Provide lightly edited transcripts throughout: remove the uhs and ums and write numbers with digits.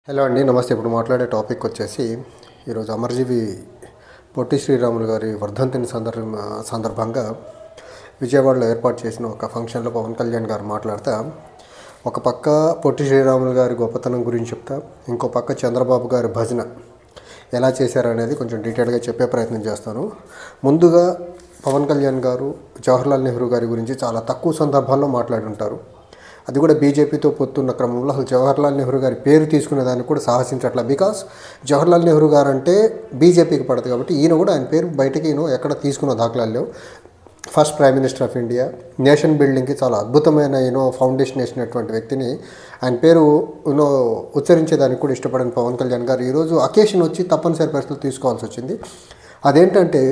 Hello అండి, నమస్తే. ఇప్పుడు మాట్లాడే టాపిక్ వచ్చేసి ఈరోజు అమరజీవి పొట్టి శ్రీరాములు గారి వర్ధంతిని సందర్భంగా విజయవాడలో ఏర్పాటు చేసిన ఒక ఫంక్షన్లో పవన్ కళ్యాణ్ గారు మాట్లాడుతూ ఒక పక్క పొట్టి శ్రీరాములు గారి గొప్పతనం గురించి చెప్తా, ఇంకో పక్క చంద్రబాబు గారి భజన ఎలా చేశారనేది కొంచెం డీటెయిల్గా చెప్పే ప్రయత్నం చేస్తాను. ముందుగా పవన్ కళ్యాణ్ గారు జవహర్లాల్ నెహ్రూ గారి గురించి చాలా తక్కువ సందర్భాల్లో మాట్లాడి ఉంటారు. అది కూడా బీజేపీతో పొత్తున్న క్రమంలో అసలు జవహర్లాల్ నెహ్రూ గారి పేరు తీసుకునే దానికి కూడా సాహసించట్లా. బికాస్ జవహర్లాల్ నెహ్రూ గారు అంటే బీజేపీకి పడదు కాబట్టి ఈయన కూడా ఆయన పేరు బయటకి ఎక్కడ తీసుకున్న దాఖలాలు లేవు. First prime minister of India, nation బిల్డింగ్కి చాలా అద్భుతమైన ఫౌండేషన్ వేసినటువంటి వ్యక్తిని ఆయన పేరు ఉచ్చరించేదానికి కూడా ఇష్టపడిన పవన్ కళ్యాణ్ గారు ఈరోజు అకేషన్ వచ్చి తప్పనిసరి పరిస్థితులు తీసుకోవాల్సి వచ్చింది. అదేంటంటే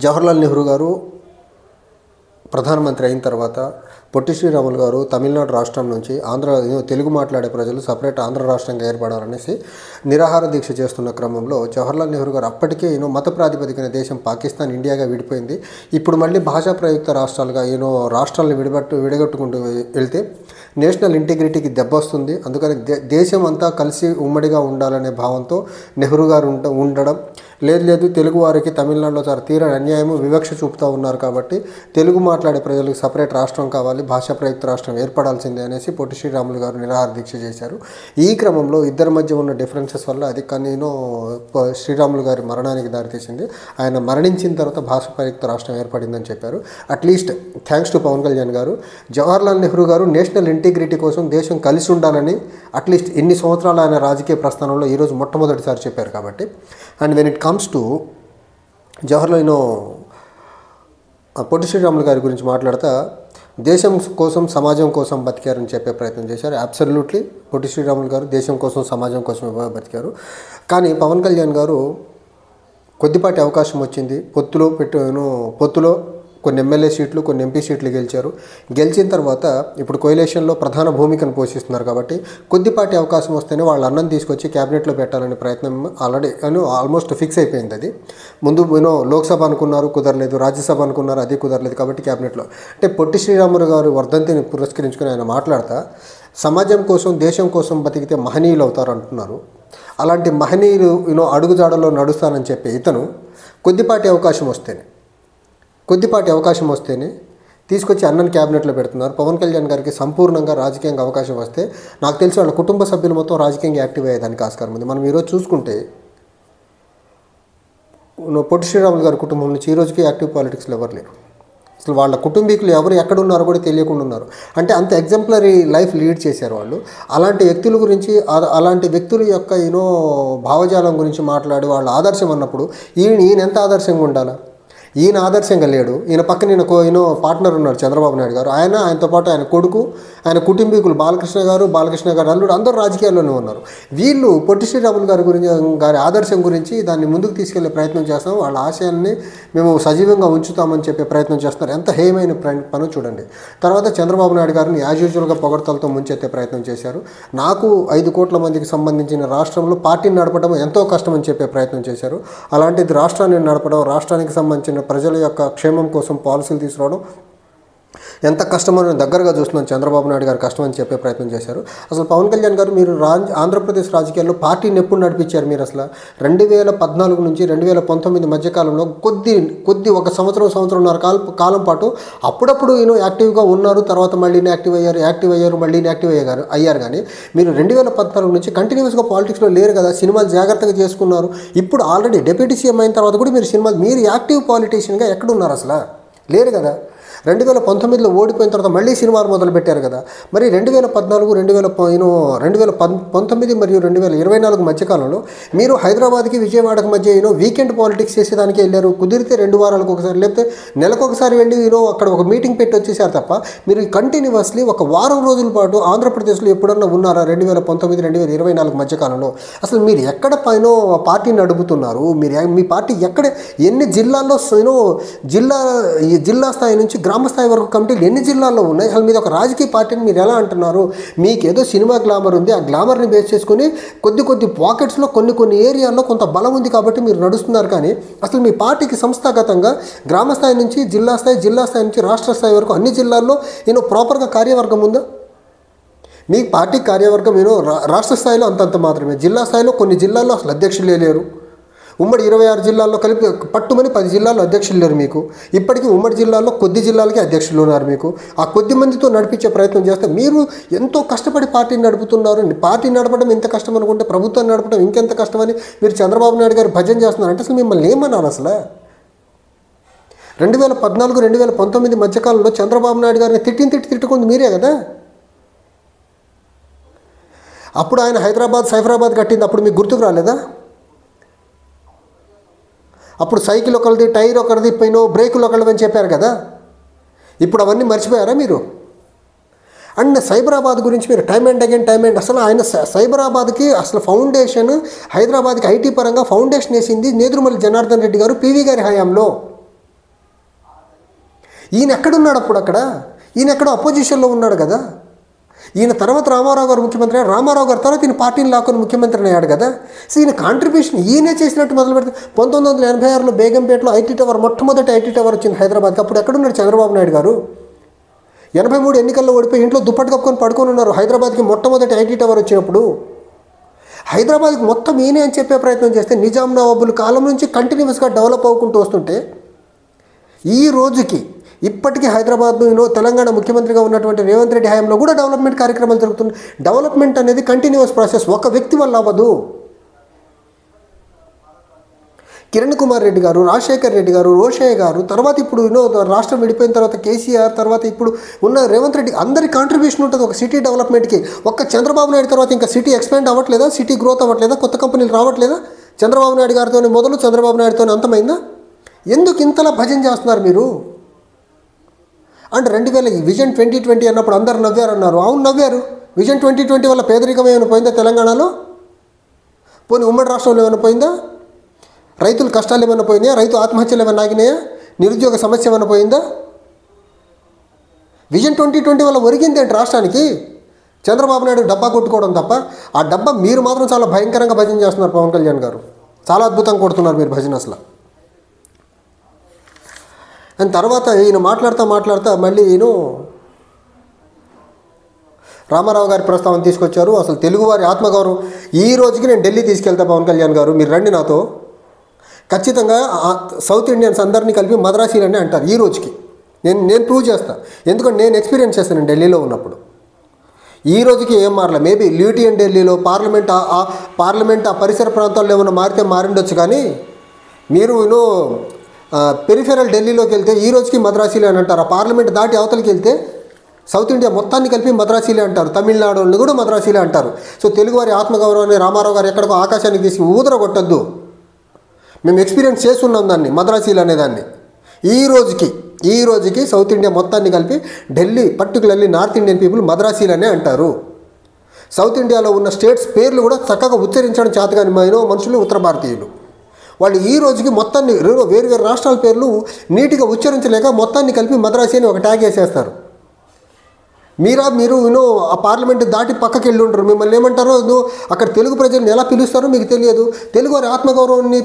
జవహర్లాల్ నెహ్రూ గారు ప్రధానమంత్రి అయిన తర్వాత పొట్టి శ్రీరాములు గారు తమిళనాడు రాష్ట్రం నుంచి తెలుగు మాట్లాడే ప్రజలు సపరేట్ ఆంధ్ర రాష్ట్రంగా ఏర్పడాలనేసి నిరాహార దీక్ష చేస్తున్న క్రమంలో జవహర్లాల్ నెహ్రూ గారు అప్పటికే మత ప్రాతిపదికన దేశం పాకిస్తాన్ ఇండియాగా విడిపోయింది. ఇప్పుడు మళ్ళీ భాషా ప్రయుక్త రాష్ట్రాలుగా రాష్ట్రాలను విడగొట్టుకుంటూ వెళ్తే నేషనల్ ఇంటిగ్రిటీకి దెబ్బ వస్తుంది. అందుకని దేశం అంతా కలిసి ఉమ్మడిగా ఉండాలనే భావంతో నెహ్రూ గారు ఉండడం లేదు తెలుగు వారికి తమిళనాడులో చాలా తీరని అన్యాయము వివక్ష చూపుతూ ఉన్నారు కాబట్టి తెలుగు మాట్లాడే ప్రజలకు సపరేట్ రాష్ట్రం కావాలి, భాషా ప్రయుక్త రాష్ట్రం ఏర్పడాల్సిందే అనేసి పొట్టి శ్రీరాములు గారు నిరాహార దీక్ష చేశారు. ఈ క్రమంలో ఇద్దరి మధ్య ఉన్న డిఫరెన్సెస్ వల్ల అది కానీ శ్రీరాములు గారి మరణానికి దారితీసింది. ఆయన మరణించిన తర్వాత భాషా ప్రయుక్త రాష్ట్రం ఏర్పడిందని చెప్పారు. At least thanks to Pavan Kalyan garu, Jawaharlal Nehru గారు నేషనల్ ఇంటిగ్రిటీ కోసం దేశం కలిసి ఉండాలని అట్లీస్ట్ ఇన్ని సంవత్సరాలు ఆయన రాజకీయ ప్రస్థానంలో ఈరోజు మొట్టమొదటిసారి చెప్పారు కాబట్టి. And when it comes to Jawaharlal Potti Sriramulu గారి గురించి మాట్లాడుతూ దేశం కోసం సమాజం కోసం బతికారని చెప్పే ప్రయత్నం చేశారు. అబ్సల్యూట్లీ పొట్టి శ్రీరాములు గారు దేశం కోసం సమాజం కోసం బతికారు. కానీ పవన్ కళ్యాణ్ గారు కొద్దిపాటి అవకాశం వచ్చింది, పొత్తులో కొన్ని ఎమ్మెల్యే సీట్లు కొన్ని ఎంపీ సీట్లు గెలిచిన తర్వాత ఇప్పుడు కోయిలేషన్లో ప్రధాన భూమికను పోషిస్తున్నారు కాబట్టి కొద్దిపాటి అవకాశం వస్తేనే వాళ్ళ అన్నం తీసుకొచ్చి క్యాబినెట్లో పెట్టాలనే ప్రయత్నం ఆల్రెడీ ఆల్మోస్ట్ ఫిక్స్ అయిపోయింది. అది ముందు లోక్సభ అనుకున్నారు, కుదరలేదు, రాజ్యసభ అనుకున్నారు, అది కుదరలేదు కాబట్టి క్యాబినెట్లో. అంటే పొట్టి శ్రీరాములు గారు వర్ధంతిని పురస్కరించుకుని ఆయన మాట్లాడతా సమాజం కోసం దేశం కోసం బతికితే మహనీయులు అవుతారు అంటున్నారు. అలాంటి మహనీయులు అడుగుజాడలో నడుస్తానని చెప్పే ఇతను కొద్దిపాటి అవకాశం వస్తేనే తీసుకొచ్చి అన్నని క్యాబినెట్లో పెడుతున్నారు. పవన్ కళ్యాణ్ గారికి సంపూర్ణంగా రాజకీయంగా అవకాశం వస్తే నాకు తెలిసి వాళ్ళ కుటుంబ సభ్యులు మొత్తం రాజకీయంగా యాక్టివ్ అయ్యేదానికి ఆస్కారం ఉంది. మనం ఈరోజు చూసుకుంటే పొట్టి శ్రీరాములు గారి కుటుంబం నుంచి ఈ రోజుకి యాక్టివ్ పాలిటిక్స్లో ఎవరు లేరు. అసలు వాళ్ళ కుటుంబీకులు ఎవరు ఎక్కడున్నారో కూడా తెలియకుండా ఉన్నారు. అంటే అంత ఎగ్జాంపులరీ లైఫ్ లీడ్ చేశారు వాళ్ళు. అలాంటి వ్యక్తుల గురించి అలాంటి వ్యక్తుల యొక్క భావజాలం గురించి మాట్లాడి వాళ్ళ ఆదర్శం అన్నప్పుడు ఈయన ఎంత ఆదర్శంగా ఉండాలా? ఈయన ఆదర్శంగా లేడు. ఈయన పక్కన పార్ట్నర్ ఉన్నారు చంద్రబాబు నాయుడు గారు, ఆయనతో పాటు ఆయన కొడుకు, ఆయన కుటుంబీకులు బాలకృష్ణ గారు అల్లుడు అందరూ రాజకీయాల్లోనే ఉన్నారు. వీళ్ళు పొట్టి శ్రీరాములు గారి ఆదర్శం గురించి దాన్ని ముందుకు తీసుకెళ్లే ప్రయత్నం చేస్తాం, వాళ్ళ ఆశయాన్ని మేము సజీవంగా ఉంచుతామని చెప్పే ప్రయత్నం చేస్తున్నారు. ఎంత హేయమైన పని చూడండి. తర్వాత చంద్రబాబు నాయుడు గారిని యాజ్ యూజువల్గా పొగడ్తలతో ముంచెత్తే ప్రయత్నం చేశారు. నాకు 5 కోట్ల మందికి సంబంధించిన రాష్ట్రంలో పార్టీని నడపడం ఎంతో కష్టమని చెప్పే ప్రయత్నం చేశారు. అలాంటిది రాష్ట్రాన్ని నడపడం, రాష్ట్రానికి సంబంధించిన ప్రజల యొక్క క్షేమం కోసం పాలసీలు తీసుకురావడం ఎంత కష్టమో దగ్గరగా చూస్తున్నాను. చంద్రబాబు నాయుడు గారు కష్టం అని చెప్పే ప్రయత్నం చేశారు. అసలు పవన్ కళ్యాణ్ గారు మీరు ఆంధ్రప్రదేశ్ రాజకీయాల్లో పార్టీని ఎప్పుడు నడిపించారు? మీరు అసలు 2014 నుంచి 2019 మధ్యకాలంలో కొద్ది ఒక సంవత్సరంన్నర కాలం పాటు అప్పుడప్పుడు యాక్టివ్గా ఉన్నారు. తర్వాత మళ్ళీ యాక్టివ్ అయ్యారు మళ్ళీ అయ్యారు. కానీ మీరు 2014 నుంచి కంటిన్యూస్గా పాలిటిక్స్లో లేరు కదా. సినిమాలు జాగ్రత్తగా చేసుకున్నారు. ఇప్పుడు ఆల్రెడీ డిప్యూటీ సీఎం అయిన తర్వాత కూడా మీరు యాక్టివ్ పాలిటీషియన్గా ఎక్కడున్నారు? అసలు లేరు కదా. 2019లో ఓడిపోయిన తర్వాత మళ్ళీ సినిమాలు మొదలుపెట్టారు కదా. మరి 2014, 2019 మరియు 2024 మధ్యకాలంలో మీరు హైదరాబాద్కి విజయవాడకి మధ్య వీకెండ్ పాలిటిక్స్ చేసేదానికి వెళ్ళారు. కుదిరితే 2 వారాలకు ఒకసారి లేకపోతే నెలకు ఒకసారి వెళ్ళి అక్కడ ఒక మీటింగ్ పెట్టి వచ్చేసారు తప్ప మీరు కంటిన్యూస్లీ ఒక వారం రోజుల పాటు ఆంధ్రప్రదేశ్లో ఎప్పుడన్నా ఉన్నారా? 2019, 2024 మధ్యకాలంలో అసలు మీరు ఎక్కడ పార్టీని నడుపుతున్నారు? మీ పార్టీ ఎన్ని జిల్లాల్లో జిల్లా స్థాయి నుంచి గ్రామ స్థాయి వరకు కమిటీలు ఎన్ని జిల్లాల్లో ఉన్నాయి? అసలు మీరు ఒక రాజకీయ పార్టీని మీరు ఎలా అంటున్నారు? మీకేదో సినిమా గ్లామర్ ఉంది, ఆ గ్లామర్ని బేస్ చేసుకుని కొద్ది పాకెట్స్లో కొన్ని ఏరియాల్లో కొంత బలం ఉంది కాబట్టి మీరు నడుస్తున్నారు. కానీ అసలు మీ పార్టీకి సంస్థాగతంగా గ్రామ స్థాయి నుంచి జిల్లా స్థాయి నుంచి రాష్ట్ర స్థాయి వరకు అన్ని జిల్లాల్లో ప్రాపర్గా కార్యవర్గం ఉందా? మీ పార్టీ కార్యవర్గం రాష్ట్ర స్థాయిలో అంతంత మాత్రమే, జిల్లా స్థాయిలో కొన్ని జిల్లాల్లో అసలు అధ్యక్షులే లేరు. ఉమ్మడి 26 జిల్లాల్లో కలిపి పట్టుమని 10 జిల్లాల్లో అధ్యక్షులు లేరు మీకు. ఇప్పటికీ ఉమ్మడి జిల్లాల్లో కొద్ది జిల్లాలకి అధ్యక్షులు ఉన్నారు మీకు. ఆ కొద్ది మందితో నడిపించే ప్రయత్నం చేస్తే మీరు ఎంతో కష్టపడి పార్టీని నడుపుతున్నారు. పార్టీ నడపడం ఎంత కష్టం అనుకుంటే ప్రభుత్వాన్ని నడపడం ఇంకెంత కష్టమని మీరు చంద్రబాబు నాయుడు గారు భజన చేస్తున్నారు అంటే అసలు మిమ్మల్ని ఏమన్నారు? అసలు 2014-2019 మధ్యకాలంలో చంద్రబాబు నాయుడు గారిని తిట్టుకుంది మీరే కదా. అప్పుడు ఆయన సైఫరాబాద్ కట్టింది, అప్పుడు మీకు గుర్తుకు రాలేదా? అప్పుడు సైకిల్ ఒకరిది, టైర్ ఒకరిది, బ్రేకులు ఒకరిది అని చెప్పారు కదా. ఇప్పుడు అవన్నీ మర్చిపోయారా మీరు? అండ్ సైబరాబాద్ గురించి మీరు టైమ్ అండ్ అసలు ఆయన సైబరాబాద్కి అసలు ఫౌండేషన్, హైదరాబాద్కి ఐటీ పరంగా ఫౌండేషన్ వేసింది నేదురుమల్లి జనార్దన్ రెడ్డి గారు పివి గారి హయాంలో. ఈయన ఎక్కడున్నాడు అప్పుడు? అక్కడ ఈయన ఎక్కడో అపోజిషన్లో ఉన్నాడు కదా. ఈయన తర్వాత రామారావు గారు ముఖ్యమంత్రి అయ్యాడు, రామారావు గారు తర్వాత ఈయన పార్టీని లాక్కొని ముఖ్యమంత్రి అయ్యాడు కదా. సో ఈయన కాంట్రిబ్యూషన్ ఈయనే చేసినట్టు మొదలు పెడితే 1986లో బేగంపేటలో మొట్టమొదటి ఐటీ టవర్ వచ్చింది హైదరాబాద్కి. అప్పుడు ఎక్కడున్నాడు చంద్రబాబు నాయుడు గారు? 83 ఎన్నికల్లో ఓడిపోయి ఇంట్లో దుప్పటి కప్పుకొని పడుకొని ఉన్నారు. హైదరాబాద్కి మొట్టమొదటి ఐటీ టవర్ వచ్చినప్పుడు హైదరాబాద్కి మొత్తం ఈయనే అని చెప్పే ప్రయత్నం చేస్తే నిజాం నవాబుల కాలం నుంచి కంటిన్యూస్గా డెవలప్ అవ్వుకుంటూ వస్తుంటే ఈ రోజుకి ఇప్పటికీ హైదరాబాద్లో తెలంగాణ ముఖ్యమంత్రిగా ఉన్నటువంటి రేవంత్ రెడ్డి హయాంలో కూడా డెవలప్మెంట్ కార్యక్రమాలు జరుగుతున్నాయి. డెవలప్మెంట్ అనేది కంటిన్యూస్ ప్రాసెస్, ఒక వ్యక్తి వల్ల అవ్వదు. కిరణ్ కుమార్ రెడ్డి గారు, రాజశేఖర్ రెడ్డి గారు, రోషయ్య గారు, తర్వాత ఇప్పుడు రాష్ట్రం విడిపోయిన తర్వాత కేసీఆర్, తర్వాత ఇప్పుడు ఉన్న రేవంత్ రెడ్డి, అందరి కాంట్రిబ్యూషన్ ఉంటుంది ఒక సిటీ డెవలప్మెంట్కి. ఒక్క చంద్రబాబు నాయుడు తర్వాత ఇంకా సిటీ ఎక్స్పాండ్ అవ్వట్లేదా? సిటీ గ్రోత్ అవ్వట్లేదా? కొత్త కంపెనీలు రావట్లేదా? చంద్రబాబు నాయుడు గారితోనే మొదలు, చంద్రబాబు నాయుడుతోనే అంతమైందా? ఎందుకు ఇంతలా భజన చేస్తున్నారు మీరు? అండ్ 2000 విజన్ 2020 అన్నప్పుడు అందరు నవ్వారన్నారు. అవును నవ్వారు. విజన్ 2020 వల్ల పేదరికం ఏమైనా పోయిందా తెలంగాణలో? పోనీ ఉమ్మడి రాష్ట్రంలో ఏమైనా పోయిందా? రైతుల కష్టాలు ఏమైనా పోయినాయా? రైతు ఆత్మహత్యలు ఏమైనా ఆగినాయా? నిరుద్యోగ సమస్య ఏమైనా పోయిందా? విజన్ 2020 వల్ల ఒరిగింది ఏంటి రాష్ట్రానికి? చంద్రబాబు నాయుడు డబ్బా కొట్టుకోవడం తప్ప. ఆ డబ్బా మీరు మాత్రం చాలా భయంకరంగా భజన చేస్తున్నారు. పవన్ కళ్యాణ్ గారు చాలా అద్భుతంగా కొడుతున్నారు మీరు భజన అసలు. అండ్ తర్వాత ఈయన మాట్లాడుతూ మళ్ళీ రామారావు గారి ప్రస్తావన తీసుకొచ్చారు. అసలు తెలుగువారి ఆత్మగౌరవం ఈ రోజుకి నేను ఢిల్లీ తీసుకెళ్తా పవన్ కళ్యాణ్ గారు, మీరు రండి నాతో. ఖచ్చితంగా సౌత్ ఇండియన్స్ అందరినీ కలిపి మద్రాసీలనే అంటారు ఈ రోజుకి. నేను ప్రూవ్ చేస్తాను, ఎందుకంటే నేను ఎక్స్పీరియన్స్ చేస్తాను ఢిల్లీలో ఉన్నప్పుడు. ఈ రోజుకి ఏం మారలే. మేబీ ల్యూటియన్ ఢిల్లీలో పార్లమెంట్ ఆ పరిసర ప్రాంతాల్లో ఏమైనా మారిండొచ్చు, కానీ మీరు పెరిఫెరల్ ఢిల్లీలోకి వెళ్తే ఈ రోజుకి మద్రాసీలే అని అంటారు. ఆ పార్లమెంట్ దాటి అవతలికి వెళ్తే సౌత్ ఇండియా మొత్తాన్ని కలిపి మద్రాసీలే అంటారు. తమిళనాడుని కూడా మద్రాసీలే అంటారు. సో తెలుగువారి ఆత్మగౌరవాన్ని రామారావు గారు ఎక్కడికో ఆకాశానికి తీసి ఊదరగొట్టద్దు. మేము ఎక్స్పీరియన్స్ చేస్తున్నాం దాన్ని, మద్రాసీలు అనేదాన్ని. ఈ రోజుకి సౌత్ ఇండియా మొత్తాన్ని కలిపి Delhi, particularly north Indian people మద్రాసీలనే అంటారు. సౌత్ ఇండియాలో ఉన్న స్టేట్స్ పేర్లు కూడా చక్కగా ఉచ్చరించడం చేతగాని మనుషులు ఉత్తర భారతీయులు. వాళ్ళు ఈ రోజుకి మొత్తాన్ని వేరు రాష్ట్రాల పేర్లు నీట్గా ఉచ్చరించలేక మొత్తాన్ని కలిపి మద్రాసీ అని ఒక ట్యాగ్ వేసేస్తారు. మీరు ఆ పార్లమెంట్ దాటి పక్కకి వెళ్ళి ఉంటారు. మిమ్మల్ని ఏమంటారో అక్కడ తెలుగు ప్రజలను ఎలా పిలుస్తారో మీకు తెలియదు. తెలుగువారి ఆత్మగౌరవాన్ని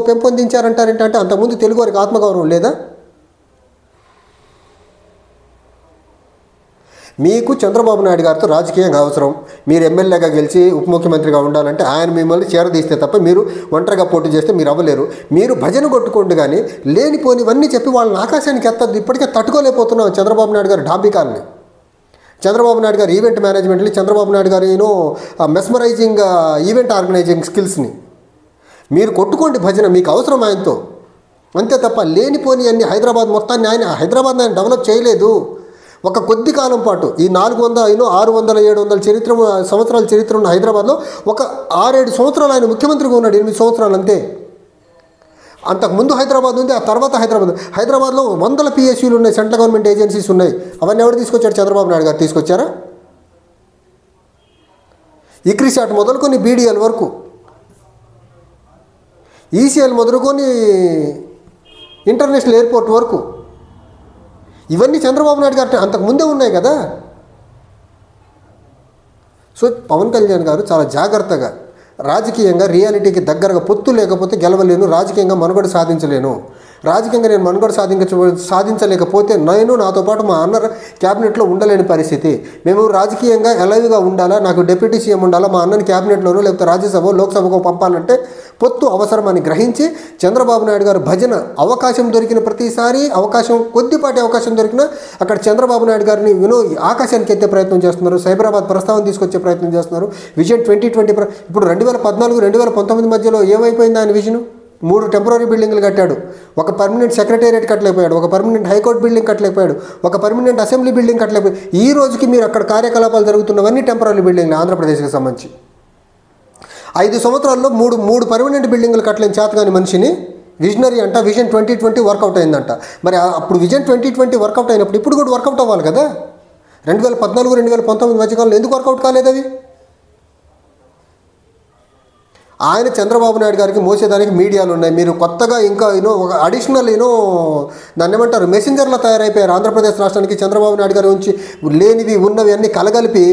పెంపొందించారంటారేంటంటే అంతకుముందు తెలుగువారికి ఆత్మగౌరవం లేదా? మీకు చంద్రబాబు నాయుడు గారితో రాజకీయంగా అవసరం. మీరు ఎమ్మెల్యేగా గెలిచి ఉప ముఖ్యమంత్రిగా ఉండాలంటే ఆయన మిమ్మల్ని చేరదీస్తే తప్ప మీరు ఒంటరిగా పోటీ చేస్తే మీరు అవ్వలేరు. మీరు భజన కొట్టుకోండి, కానీ లేనిపోనివన్నీ చెప్పి వాళ్ళని ఆకాశానికి ఎత్తద్దు. ఇప్పటికే తట్టుకోలేకపోతున్నాం చంద్రబాబు నాయుడు గారు డాంబికాలని. చంద్రబాబు నాయుడు గారు ఈవెంట్ మేనేజ్మెంట్ని, చంద్రబాబు నాయుడు గారు మెస్మరైజింగ్ ఈవెంట్ ఆర్గనైజింగ్ స్కిల్స్ని మీరు కొట్టుకోండి భజన, మీకు అవసరం ఆయనతో, అంతే తప్ప లేనిపోని అన్ని హైదరాబాద్ మొత్తాన్ని హైదరాబాద్ని ఆయన డెవలప్ చేయలేదు. ఒక కొద్ది కాలం పాటు ఈ 400, 600, 700 సంవత్సరాల చరిత్ర ఉన్న హైదరాబాద్లో ఒక 6-7 సంవత్సరాలు ఆయన ముఖ్యమంత్రిగా ఉన్నాడు. 8 సంవత్సరాలు అంతే. అంతకుముందు హైదరాబాద్ ఉంది, ఆ తర్వాత హైదరాబాద్లో 100 PSUలు ఉన్నాయి, సెంట్రల్ గవర్నమెంట్ ఏజెన్సీస్ ఉన్నాయి. అవన్నీ ఎవరు తీసుకొచ్చారు? చంద్రబాబు నాయుడు గారు తీసుకొచ్చారా? ఇక్రిసాట్ మొదలుకొని BDL వరకు, ECL మొదలుకొని ఇంటర్నేషనల్ ఎయిర్పోర్ట్ వరకు ఇవన్నీ చంద్రబాబు నాయుడు గారు అంతకుముందే ఉన్నాయి కదా. సో పవన్ కళ్యాణ్ గారు చాలా జాగ్రత్తగా రాజకీయంగా రియాలిటీకి దగ్గరగా పొత్తు లేకపోతే గెలవలేను, రాజకీయంగా మనుగడ సాధించలేను. రాజకీయంగా నేను మనుగడ సాధించలేకపోతే నేను నాతో పాటు మా అన్న క్యాబినెట్లో ఉండలేని పరిస్థితి. మేము రాజకీయంగా ఎలైవ్గా ఉండాలా, నాకు డిప్యూటీ సీఎం ఉండాలా, మా అన్నని క్యాబినెట్లోనో లేకపోతే రాజ్యసభ లోక్సభకు పంపాలంటే పొత్తు అవసరమని గ్రహించి చంద్రబాబు నాయుడు గారు భజన అవకాశం దొరికిన ప్రతిసారి కొద్దిపాటి అవకాశం దొరికినా అక్కడ చంద్రబాబు నాయుడు గారిని ఆకాశానికి ఎత్తే ప్రయత్నం చేస్తున్నారు. సైబరాబాద్ ప్రస్తావన తీసుకొచ్చే ప్రయత్నం చేస్తున్నారు. విజన్ 2020 ఇప్పుడు 2014-2019 మధ్యలో ఏమైపోయింది ఆయన విజన్? 3 టెంపరీ బిల్డింగ్లు కట్టాడు. ఒక పర్మనెంట్ సెక్రటేరియట్ కట్టలేకపోయాడు, ఒక పర్మనెంట్ హైకోర్టు బిల్డింగ్ కట్టలేకపోయాడు, ఒక పర్మనెంట్ అసెంబ్లీ బిల్డింగ్ కట్టలేకపోయాడు. ఈ రోజుకి మీరు అక్కడ కార్యకలాపాలు జరుగుతున్నవన్నీ టెంపరీ బిల్డింగ్లు ఆంధ్రప్రదేశ్కి సంబంధించి. 5 సంవత్సరాల్లో మూడు పర్మనెంట్ బిల్డింగ్లు కట్టలేని చేతగాని మనిషిని విజనరీ అంట, విజన్ 2020 వర్కౌట్ అయిందంట. మరి అప్పుడు విజన్ 2020 వర్కౌట్ అయినప్పుడు ఇప్పుడు కూడా వర్కౌట్ అవ్వాలి కదా. 2014-2019 మధ్యకాలంలో ఎందుకు వర్కౌట్ కాలేదు అవి? ఆయన చంద్రబాబు నాయుడు గారికి మోసేదానికి మీడియాలు ఉన్నాయి. మీరు కొత్తగా ఇంకా ఒక అడిషనల్ దాన్ని ఏమంటారు మెసెంజర్లో తయారైపోయారు. ఆంధ్రప్రదేశ్ రాష్ట్రానికి చంద్రబాబు నాయుడు గారి నుంచి లేనివి ఉన్నవి అన్నీ కలగలిపి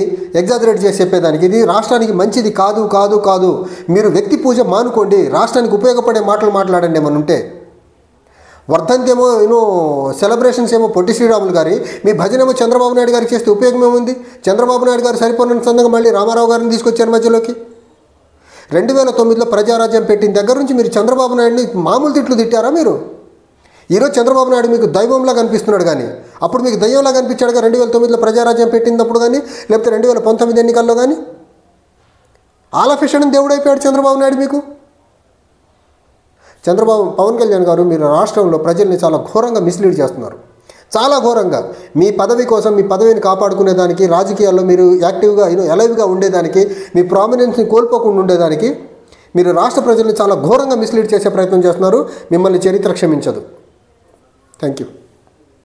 ఎగ్జాజరేట్ చేసి చెప్పేదానికి ఇది రాష్ట్రానికి మంచిది కాదు కాదు కాదు. మీరు వ్యక్తి పూజ మానుకోండి, రాష్ట్రానికి ఉపయోగపడే మాటలు మాట్లాడండి. ఏమన్నా ఉంటే వర్ధంతి ఏమో సెలబ్రేషన్స్ ఏమో పొట్టి శ్రీరాములు గారి, మీ భజన ఏమో చంద్రబాబు నాయుడు గారికి చేస్తే ఉపయోగం ఏముంది? చంద్రబాబు నాయుడు గారు సరిపోయిన సందర్భంగా మళ్ళీ రామారావు గారిని తీసుకొచ్చారు మధ్యలోకి. 2009లో ప్రజారాజ్యం పెట్టిన దగ్గర నుంచి మీరు చంద్రబాబు నాయుడిని మామూలు తిట్లు తిట్టారా మీరు? ఈరోజు చంద్రబాబు నాయుడు మీకు దైవంలా కనిపిస్తున్నాడు, కానీ అప్పుడు మీకు దైవంలా కనిపించాడుగా 2009లో ప్రజారాజ్యం పెట్టినప్పుడు కానీ, లేకపోతే 2019 ఎన్నికల్లో కానీ. ఆలఫిషన్ దేవుడైపోయాడు చంద్రబాబు నాయుడు మీకు. పవన్ కళ్యాణ్ గారు, మీరు రాష్ట్రంలో ప్రజల్ని చాలా ఘోరంగా మిస్లీడ్ చేస్తున్నారు, చాలా ఘోరంగా. మీ పదవి కోసం, మీ పదవిని కాపాడుకునేదానికి, రాజకీయాల్లో మీరు యాక్టివ్గా ఎలైవ్గా ఉండేదానికి, మీ ప్రామినెన్స్ని కోల్పోకుండా ఉండేదానికి మీరు రాష్ట్ర ప్రజల్ని చాలా ఘోరంగా మిస్లీడ్ చేసే ప్రయత్నం చేస్తున్నారు. మిమ్మల్ని చరిత్ర క్షమించదు. Thank you.